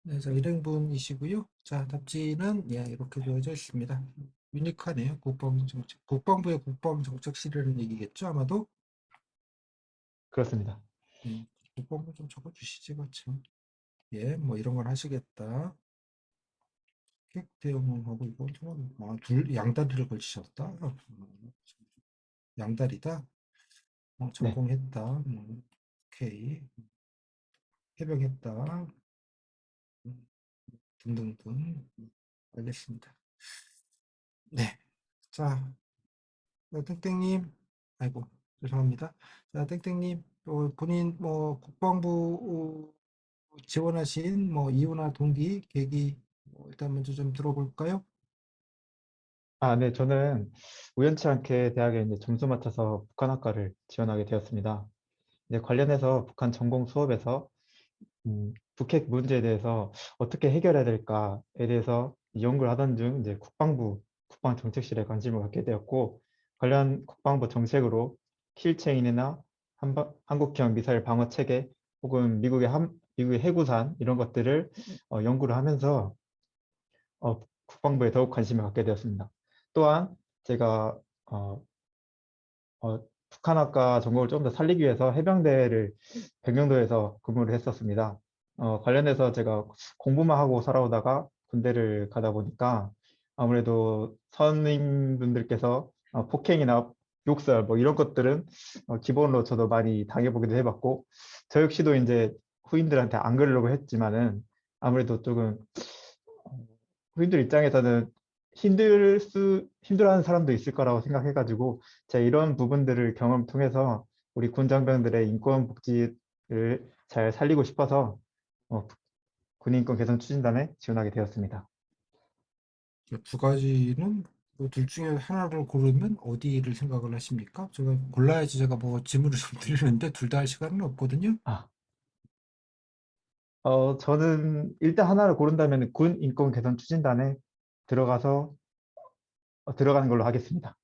네, 자, 일행분이시고요. 자, 답지는 예, 이렇게 되어져 있습니다. 유니크하네요. 국방정책. 국방부의 국방정책실이라는 얘기겠죠, 아마도? 그렇습니다. 예, 국방부 좀 적어주시지, 그참. 예, 뭐 이런 걸 하시겠다. 객 대응하고 이건 좀, 양다리를 걸치셨다. 양다리다. 네. 전공했다. 오케이. 해병했다. 등등등. 알겠습니다. 네. 자, 땡땡님, 아이고, 죄송합니다. 자, 땡땡님, 본인 뭐 국방부 지원하신 뭐 이유나 동기, 계기, 일단 먼저 좀 들어볼까요? 아, 네. 저는 우연치 않게 대학에 이제 점수 맞춰서 북한학과를 지원하게 되었습니다. 이제 관련해서 북한 전공 수업에서 북핵 문제에 대해서 어떻게 해결해야 될까에 대해서 연구를 하던 중 이제 국방정책실에 관심을 갖게 되었고, 관련 국방부 정책으로 킬체인이나 한국형 미사일 방어 체계 혹은 미국의 해구산 이런 것들을 연구를 하면서 국방부에 더욱 관심을 갖게 되었습니다. 또한 제가 어, 북한학과 전공을 좀 더 살리기 위해서 해병대를 백령도에서 근무를 했었습니다. 관련해서 제가 공부만 하고 살아오다가 군대를 가다 보니까 아무래도 선임분들께서 폭행이나 욕설 뭐 이런 것들은 기본으로 저도 많이 당해보기도 해봤고, 저 역시도 이제 후임들한테 안 그러려고 했지만은 아무래도 조금 후임들 입장에서는 힘들어하는 사람도 있을 거라고 생각해가지고 제가 이런 부분들을 경험 통해서 우리 군 장병들의 인권 복지를 잘 살리고 싶어서 어, 군인권 개선 추진단에 지원하게 되었습니다. 두 가지는 뭐둘 중에 하나를 고르면 어디를 생각을 하십니까? 제가 골라야지 제가 뭐 질문을 좀 드리는데 둘 다 할 시간은 없거든요. 아, 저는 일단 하나를 고른다면 군 인권 개선 추진단에 들어가서 들어가는 걸로 하겠습니다.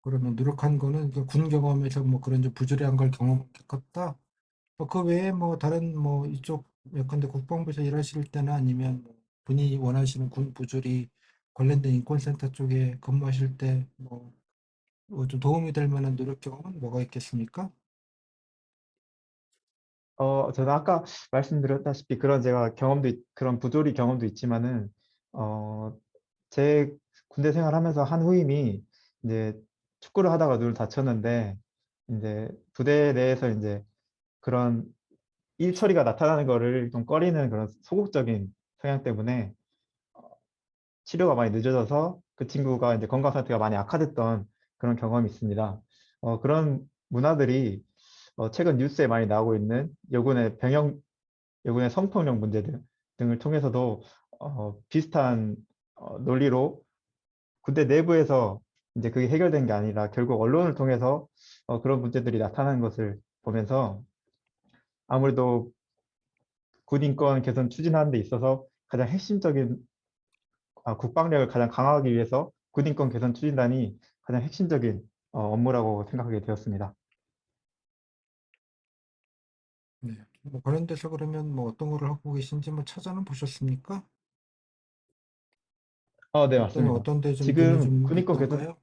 그러면 노력한 거는 군 경험에서 뭐 그런 좀 부조리한 걸 경험했다. 그 외에 뭐 다른 뭐 이쪽 예컨대 국방부에서 일하실 때나 아니면 뭐 본인이 원하시는 군 부조리 관련된 인권센터 쪽에 근무하실 때 뭐 좀 도움이 될 만한 노력 경험은 뭐가 있겠습니까? 저는 아까 말씀드렸다시피 그런 제가 그런 부조리 경험도 있지만은, 어, 제 군대 생활하면서 한 후임이 이제 축구를 하다가 눈을 다쳤는데, 이제 부대 내에서 이제 그런 일 처리가 나타나는 거를 좀 꺼리는 그런 소극적인 성향 때문에 치료가 많이 늦어져서 그 친구가 이제 건강 상태가 많이 악화됐던 그런 경험이 있습니다. 그런 문화들이 최근 뉴스에 많이 나오고 있는 여군의 성폭력 문제들 등을 통해서도 비슷한 논리로 군대 내부에서 이제 그게 해결된 게 아니라 결국 언론을 통해서 그런 문제들이 나타나는 것을 보면서 아무래도 군인권 개선 추진하는 데 있어서 가장 핵심적인 국방력을 가장 강화하기 위해서 군인권 개선 추진단이 가장 핵심적인 업무라고 생각하게 되었습니다. 네. 뭐 관련돼서 그러면 뭐 어떤 거를 하고 계신지 뭐 찾아는 보셨습니까? 네, 어떤 맞습니다. 어떤 데 좀 눈에 지금 좀 군인권 개선 있던가요?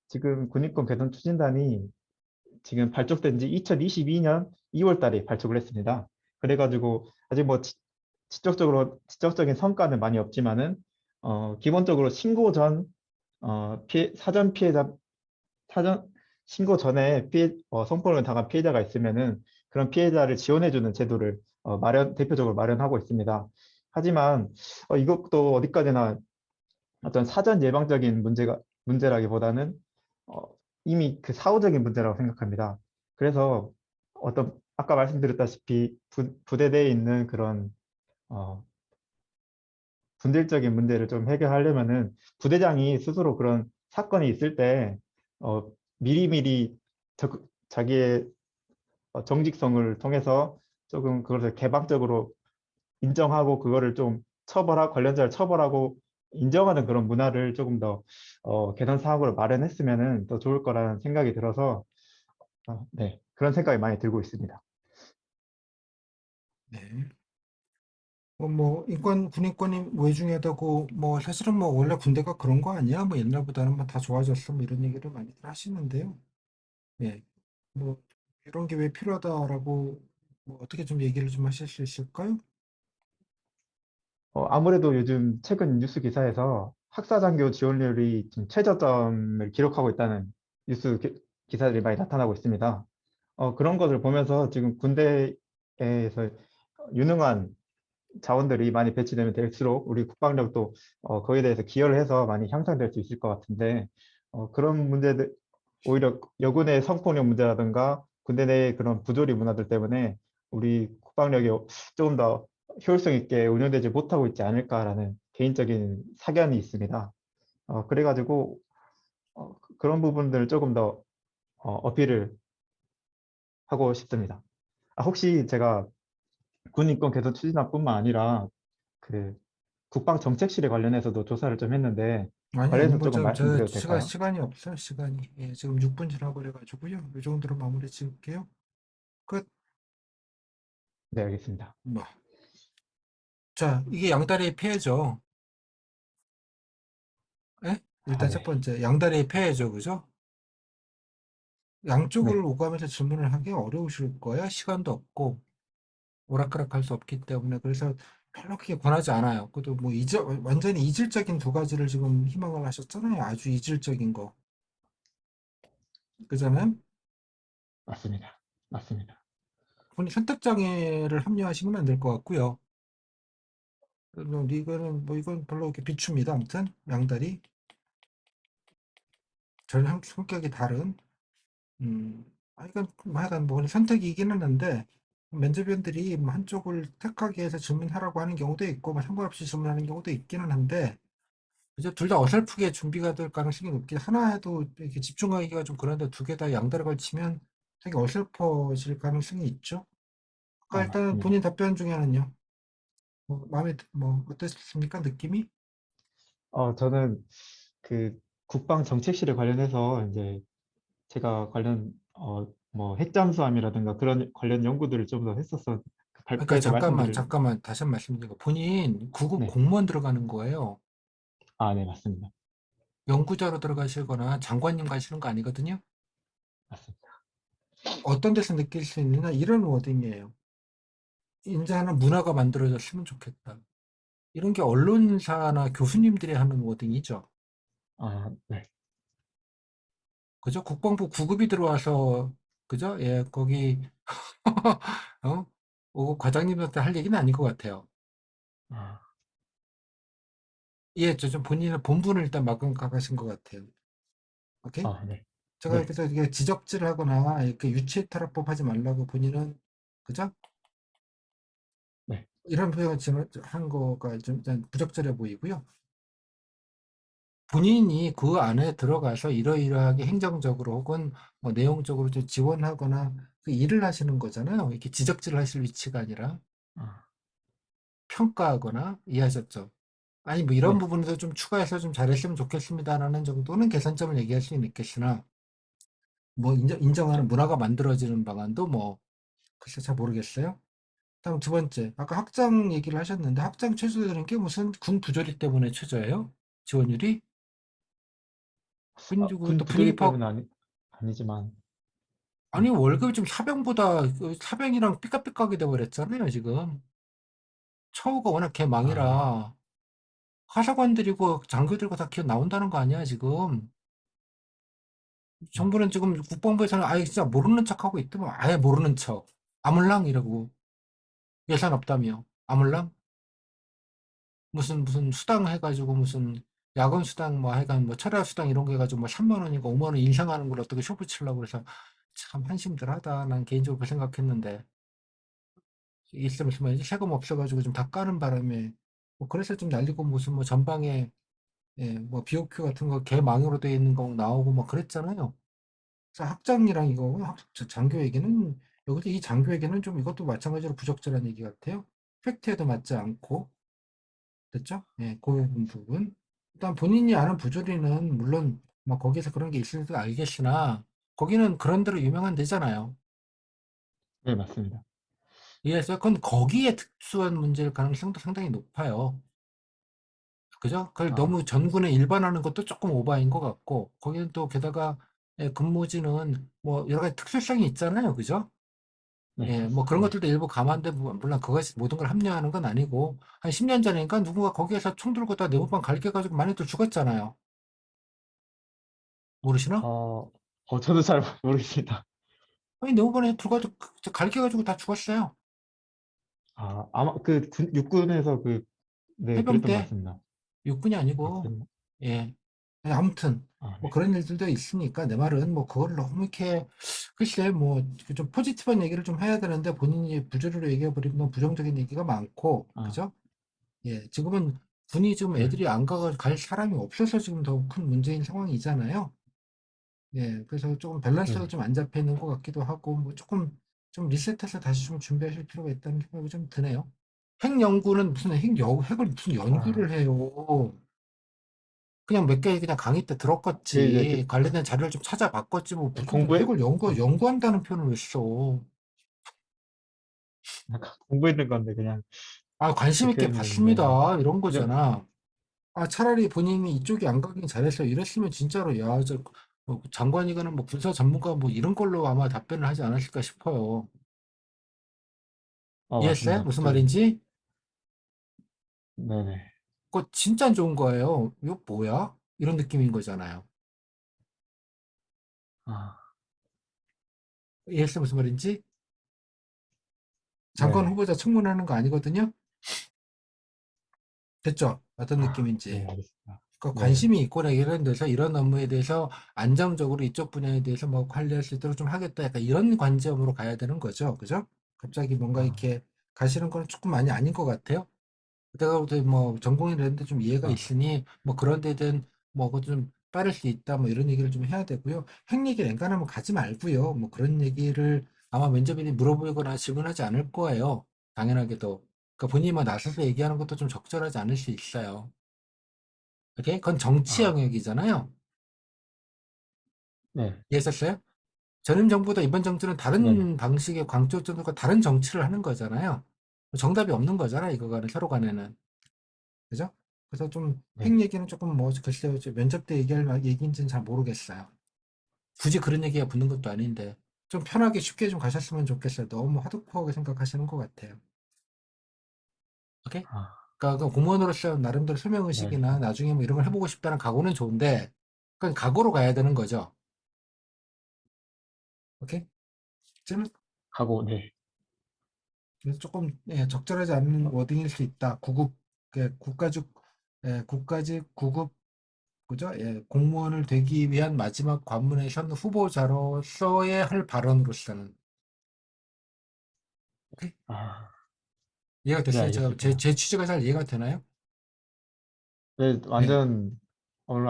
지금 군인권 개선 추진단이 지금 발족된 지 2022년 2월 달에 발족을 했습니다. 그래가지고 아직 뭐 지적적인 성과는 많이 없지만은 기본적으로 신고 전 사전 피해자 사전 신고 전에 성폭력을 당한 피해자가 있으면은 그런 피해자를 지원해주는 제도를 대표적으로 마련하고 있습니다. 하지만 이것도 어디까지나 어떤 사전 예방적인 문제라기보다는 어, 이미 그 사후적인 문제라고 생각합니다. 그래서 아까 말씀드렸다시피 부대 내에 있는 그런 어, 본질적인 문제를 좀 해결하려면은 부대장이 스스로 그런 사건이 있을 때 미리미리 자기의 정직성을 통해서 조금 그것을 개방적으로 인정하고 그거를 좀 관련자를 처벌하고 인정하는 그런 문화를 조금 더 개선 사항으로 마련했으면은 더 좋을 거라는 생각이 들어서 네, 그런 생각이 많이 들고 있습니다. 네. 뭐 인권 군인권이 왜 중요하다고 뭐 사실은 뭐 원래 군대가 그런 거 아니야? 뭐 옛날보다는 뭐 다 좋아졌어. 뭐 이런 얘기를 많이들 하시는데요. 예. 뭐 이런 게 왜 필요하다라고 뭐 어떻게 좀 얘기를 좀 하실 수 있을까요? 아무래도 요즘 최근 뉴스 기사에서 학사장교 지원율이 지금 최저점을 기록하고 있다는 뉴스 기사들이 많이 나타나고 있습니다. 그런 것을 보면서 지금 군대에서 유능한 자원들이 많이 배치되면 될수록 우리 국방력도 거기에 대해서 기여를 해서 많이 향상될 수 있을 것 같은데 그런 문제들 오히려 여군의 성폭력 문제라든가 군대 내 그런 부조리 문화들 때문에 우리 국방력이 조금 더 효율성 있게 운영되지 못하고 있지 않을까라는 개인적인 사견이 있습니다. 그래가지고 그런 부분들을 조금 더 어필을 하고 싶습니다. 혹시 제가 군 인권 개선 추진화뿐만 아니라 그 국방정책실에 관련해서도 조사를 좀 했는데 아니 관련해서 뭐 조금 좀 저 말씀드려도 될까요? 시간이 없어요. 시간이. 예, 지금 6분 지나고 그래가지고요. 이 정도로 마무리 지을게요. 끝. 네, 알겠습니다. 뭐. 자, 이게 양다리의 폐해죠. 예? 아, 일단 첫 네. 번째 양다리의 폐해죠. 그죠? 양쪽을 네. 오가면서 질문을 하기 어려우실 거야. 시간도 없고 오락가락할 수 없기 때문에 그래서 별로 그렇게 권하지 않아요. 그래도 뭐 완전히 이질적인 두 가지를 지금 희망을 하셨잖아요. 아주 이질적인 거. 그잖아요. 맞습니다. 맞습니다. 본인 선택장애를 합리화하시면 안 될 것 같고요. 이거는 뭐 이건 별로 이렇게 비춥니다. 아무튼 양다리 전혀 성격이 다른. 이건 뭐 하여간 뭐 선택이기는 한데 면접위원들이 뭐 한쪽을 택하기 위해서 질문하라고 하는 경우도 있고 뭐 상관없이 질문하는 경우도 있기는 한데 이제 둘 다 어설프게 준비가 될 가능성이 높게 하나 해도 이렇게 집중하기가 좀 그런데 두 개 다 양다리 걸치면 되게 어설퍼질 가능성이 있죠. 그러니까 일단 맞습니다. 본인 답변 중에는요. 뭐 마음에 뭐 어땠습니까? 느낌이? 저는 그 국방정책실에 관련해서 이제 제가 관련 뭐 핵잠수함이라든가 그런 관련 연구들을 좀 더 했었어 그 그러니까 발표에서 잠깐만 말씀드릴 잠깐만 다시 한 번 말씀드리고 본인 구급 네. 공무원 들어가는 거예요. 네, 맞습니다. 연구자로 들어가시거나 장관님 가시는 거 아니거든요. 맞습니다. 어떤 데서 느낄 수 있느냐 이런 워딩이에요. 이제 하는 문화가 만들어졌으면 좋겠다. 이런 게 언론사나 교수님들이 하는 워딩이죠. 네. 그죠? 국방부 구급이 들어와서 그죠? 예, 거기 어? 과장님한테 할 얘기는 아닌 것 같아요. 아, 예, 좀 본인의 본분을 일단 막은 가신 것 같아요. 오케이? 네. 제가 네. 그래서 이게 지적질하거나 이렇게 유치타락법 하지 말라고 본인은 그죠? 네. 이런 표현을 지금 한 거가 좀 일단 부적절해 보이고요. 본인이 그 안에 들어가서 이러이러하게 행정적으로 혹은 뭐 내용적으로 좀 지원하거나 그 일을 하시는 거잖아요. 이렇게 지적질을 하실 위치가 아니라 아, 평가하거나 이해하셨죠? 아니 뭐 이런 네. 부분에서 좀 추가해서 좀 잘했으면 좋겠습니다라는 정도는 개선점을 얘기할 수는 있겠으나 뭐 인정하는 문화가 만들어지는 방안도 뭐 글쎄 잘 모르겠어요. 다음 두 번째 아까 학장 얘기를 하셨는데 학장 최저되는 게 무슨 군 부조리 때문에 최저예요? 지원율이? 그리고 군 또 부조리 분위기파 때문은 아니지만 아니 네. 월급이 지금 사병보다 사병이랑 삐까삐까하게 돼버렸잖아요 지금. 처우가 워낙 네. 개망이라 하사관들이고 장교들고 다 기어 나온다는 거 아니야 지금. 네. 정부는 지금 국방부에서는 아예 진짜 모르는 척하고 있더만 아예 모르는 척 아물랑 이러고 예산 없다며 아물랑 무슨 수당 해가지고 무슨 야근 수당 뭐 해간 뭐 철야 수당 이런 거 해가지고 뭐 3만 원이고 5만 원 인상하는 걸 어떻게 쇼부 치려고 그래서 참 한심들하다 난 개인적으로 그 생각했는데 있으면 이제 세금 없어가지고 좀 다 까는 바람에 뭐 그래서 좀 날리고 무슨 뭐 전방에 예, 뭐 BOQ 같은 거 개망으로 돼 있는 거 나오고 막 그랬잖아요. 그래서 학장이랑 이거 장교 얘기는 여기서 이 장교 얘기는 좀 이것도 마찬가지로 부적절한 얘기 같아요. 팩트에도 맞지 않고 됐죠? 예, 그 부분. 일단 본인이 아는 부조리는 물론 뭐 거기서 그런 게 있을 줄 알겠으나 거기는 그런 대로 유명한 데잖아요. 네, 맞습니다. 이해했어요? 그건 거기에 특수한 문제일 가능성도 상당히 높아요. 그죠? 그걸 아, 너무 전군에 일반화하는 것도 조금 오바인 것 같고, 거기는 또 게다가 예, 근무지는 뭐 여러 가지 특수성이 있잖아요. 그죠? 네, 예, 뭐 그런 네. 것들도 일부 감안돼, 물론 그것이 모든 걸 합리화하는 건 아니고, 한 10년 전이니까 누군가 거기에서 총 들고 다 내무반 갈겨가지고 많이들 죽었잖아요. 모르시나? 저도 잘 모르겠습니다. 아니, 내무반에 들어가지고 갈겨가지고 다 죽었어요. 아마 그 육군에서 네, 해병 그랬던 것 때. 같습니다. 육군이 아, 아니고, 그랬나? 예. 아니, 아무튼, 뭐 네. 그런 일들도 있으니까 내 말은 뭐 그걸 너무 이렇게, 글쎄, 뭐 좀 포지티브한 얘기를 좀 해야 되는데 본인이 부주의로 얘기해버리면 너무 부정적인 얘기가 많고, 아, 그죠? 예. 지금은 군이 지금 네. 애들이 안 가가 갈 사람이 없어서 지금 더 큰 문제인 상황이잖아요. 예. 그래서 조금 밸런스가 네네. 좀 안 잡혀 있는 것 같기도 하고, 뭐 조금 좀 리셋해서 다시 좀 준비하실 필요가 있다는 생각이 좀 드네요. 핵 연구는 무슨 핵을 무슨 아, 연구를 해요. 그냥 몇 개 그냥 강의 때 이제 들었겠지. 관련된 자료를 좀 찾아봤겠지. 뭐 무슨 핵을 네. 연구한다는 표현을 왜 써? 약간 공부했는 건데 그냥 아, 관심 있게 듣기에는 네. 봤습니다. 이런 그냥 거잖아. 아, 차라리 본인이 이쪽이 안 가긴 잘했어. 이랬으면 진짜로, 야, 뭐 장관이거나 뭐 군사 전문가 뭐 이런 걸로 아마 답변을 하지 않았을까 싶어요. 이해했어요? 맞습니다. 무슨 좀 말인지? 네네. 그거 진짜 안 좋은 거예요. 이거 뭐야? 이런 느낌인 거잖아요. 아, 이해했어요? 무슨 말인지? 장관 네네. 후보자 청문하는 거 아니거든요? 됐죠? 어떤 네, 느낌인지. 알겠습니다. 그러니까 네. 관심이 있거나 이런 데서 이런 업무에 대해서 안정적으로 이쪽 분야에 대해서 뭐 관리할 수 있도록 좀 하겠다. 약간 이런 관점으로 가야 되는 거죠. 그죠? 갑자기 뭔가 아, 이렇게 가시는 건 조금 많이 아닌 것 같아요. 내가 볼때 뭐 전공이라는데 좀 이해가 아, 있으니 뭐 그런 데든 뭐 그거 좀 빠를 수 있다 뭐 이런 얘기를 좀 해야 되고요. 핵 얘기를 엔간하면 가지 말고요. 뭐 그런 얘기를 아마 면접인이 물어보거나 질문하지 않을 거예요. 당연하게도. 그러니까 본인이 뭐 나서서 얘기하는 것도 좀 적절하지 않을 수 있어요. 오케이? 그건 정치 아, 영역이잖아요. 네. 이해했었어요? 전임 정부도 이번 정부는 네네. 다른 방식의 광적전과 다른 정치를 하는 거잖아요. 정답이 없는 거잖아요. 이거 간에 서로 간에는. 그죠? 그래서 좀 네. 핵 얘기는 조금 뭐 글쎄요. 면접 때 얘기할 얘기인지는 잘 모르겠어요. 굳이 그런 얘기가 붙는 것도 아닌데 좀 편하게 쉽게 좀 가셨으면 좋겠어요. 너무 하드코어하게 생각하시는 것 같아요. 오케이? 아, 그러니까 그 공무원으로서 나름대로 네. 소명의식이나 나중에 뭐 이런 걸 해보고 싶다는 각오는 좋은데 그건 각오로 가야 되는 거죠. 오케이? 좀 네. 그래서 조금 예, 적절하지 않은 워딩일 수 있다. 구급 국가직 국가직 구급 그죠? 예, 공무원을 되기 위한 마지막 관문의 현 후보자로서의 할 발언으로서는 오케이? 아, 이해가 네, 됐어요? 알겠습니다. 제 취지가 잘 이해가 되나요? 네, 네. 완전 오늘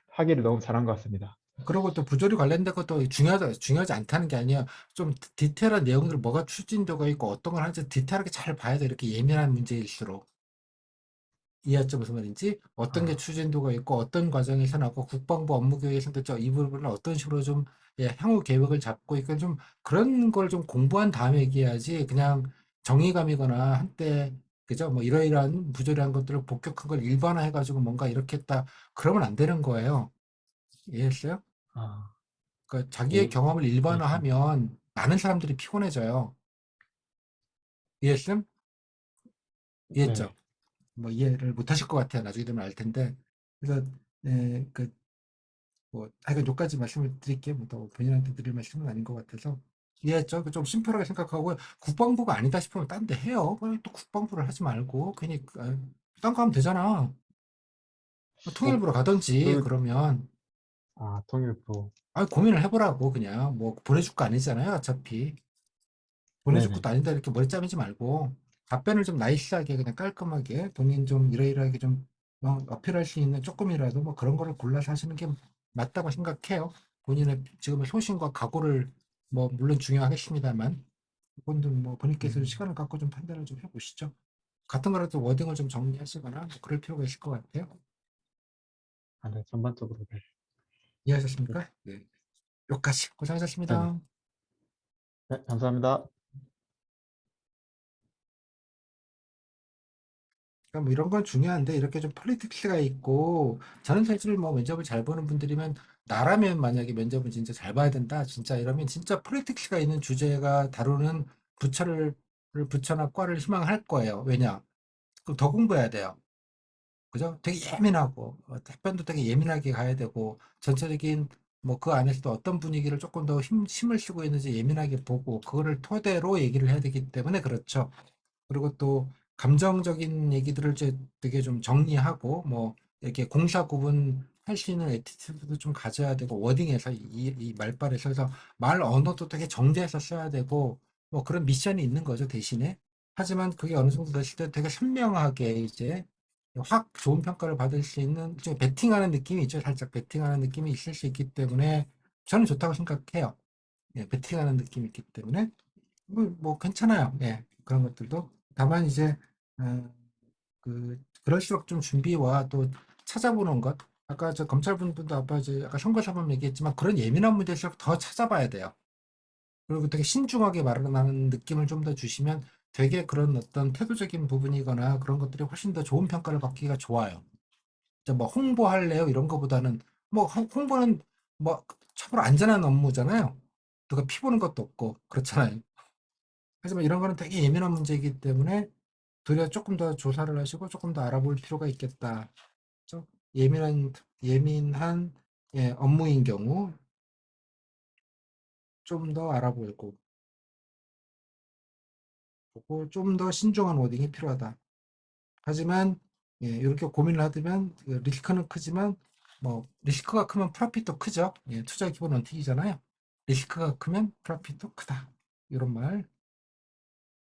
하기를 너무 잘한 것 같습니다. 그리고 또 부조리 관련된 것도 중요하지 않다는 게 아니에요. 좀 디테일한 내용들 뭐가 추진되고 있고 어떤 걸 하는지 디테일하게 잘 봐야 돼. 이렇게 예민한 문제일수록. 이해했죠? 무슨 말인지? 어떤 게 아, 추진도가 있고 어떤 과정에서 나고 국방부 업무계획에서도 이 부분을 어떤 식으로 좀 예, 향후 계획을 잡고 있고 좀 그런 걸 좀 공부한 다음에 얘기해야지 그냥 정의감이거나 한때 그죠? 뭐 이러이러한 부조리한 것들을 복격한 걸 일반화해가지고 뭔가 이렇게 했다 그러면 안 되는 거예요. 이해했어요? 아, 그러니까 자기의 네, 경험을 알겠습니다. 일반화하면 많은 사람들이 피곤해져요. 이해했음? 이해했죠? 네네. 뭐 이해를 못 하실 것 같아요. 나중에 되면 알 텐데. 그래서 예, 뭐 하여간 여기까지 말씀을 드릴게요. 뭐더 본인한테 드릴 말씀은 아닌 것 같아서 이해했죠? 좀 심플하게 생각하고 국방부가 아니다 싶으면 딴 데 해요. 또 국방부를 하지 말고 괜히 딴 거 하면 되잖아. 뭐 어, 통일부로 가든지 그, 그러면 통일부. 고민을 해보라고 그냥 뭐 보내줄 거 아니잖아요. 어차피 보내줄 네네. 것도 아닌데 이렇게 머리 짜매지 말고 답변을 좀 나이스하게 그냥 깔끔하게 본인 좀 이러이러하게 좀 어필할 수 있는 조금이라도 뭐 그런 거를 골라서 하시는 게 맞다고 생각해요. 본인의 지금의 소신과 각오를 뭐 물론 중요하겠습니다만 그건 뭐 본인께서 음, 시간을 갖고 좀 판단을 좀 해보시죠. 같은 거라도 워딩을 좀 정리하시거나 뭐 그럴 필요가 있을 것 같아요. 네, 전반적으로, 네. 네, 이해하셨습니까? 네. 여기까지 네네. 고생하셨습니다. 네, 감사합니다. 그러니까 뭐 이런 건 중요한데 이렇게 좀 폴리틱스가 있고 저는 사실 뭐 면접을 잘 보는 분들이면 나라면 만약에 면접을 진짜 잘 봐야 된다 진짜 이러면 진짜 폴리틱스가 있는 주제가 다루는 부처나 과를 희망할 거예요. 왜냐? 그럼 더 공부해야 돼요. 그죠? 되게 예민하고 답변도 되게 예민하게 가야 되고 전체적인 뭐 그 안에서도 어떤 분위기를 조금 더 힘을 쓰고 있는지 예민하게 보고 그거를 토대로 얘기를 해야 되기 때문에 그렇죠. 그리고 또 감정적인 얘기들을 이제 되게 좀 정리하고 뭐 이렇게 공사 구분할 수 있는 에티튜드도 좀 가져야 되고 워딩에서 이 말발에서 그래서 말 언어도 되게 정제해서 써야 되고 뭐 그런 미션이 있는 거죠 대신에 하지만 그게 어느 정도 됐을 때 되게 선명하게 이제 확 좋은 평가를 받을 수 있는 좀 베팅하는 느낌이 있죠 살짝 베팅하는 느낌이 있을 수 있기 때문에 저는 좋다고 생각해요. 예, 베팅하는 느낌이 있기 때문에 뭐 괜찮아요. 예, 그런 것들도. 다만 이제 어, 그럴수록 좀 준비와 또 찾아보는 것. 아까 저 검찰분들도 아까 이제 아까 선거사범 얘기했지만 그런 예민한 문제일수록 더 찾아봐야 돼요. 그리고 되게 신중하게 말을 하는 느낌을 좀 더 주시면 되게 그런 어떤 태도적인 부분이거나 그런 것들이 훨씬 더 좋은 평가를 받기가 좋아요. 이제 뭐 홍보할래요 이런 거보다는 뭐 홍보는 뭐 참으로 안전한 업무잖아요. 누가 피 보는 것도 없고 그렇잖아요. 하지만 이런 거는 되게 예민한 문제이기 때문에 도리어 조금 더 조사를 하시고 조금 더 알아볼 필요가 있겠다. 좀 예민한 예, 업무인 경우 좀 더 알아보고 보고 좀 더 신중한 워딩이 필요하다. 하지만 예, 이렇게 고민을 하면 리스크는 크지만 뭐 리스크가 크면 프로핏도 크죠. 예, 투자 기본 원칙이잖아요. 리스크가 크면 프로핏도 크다. 이런 말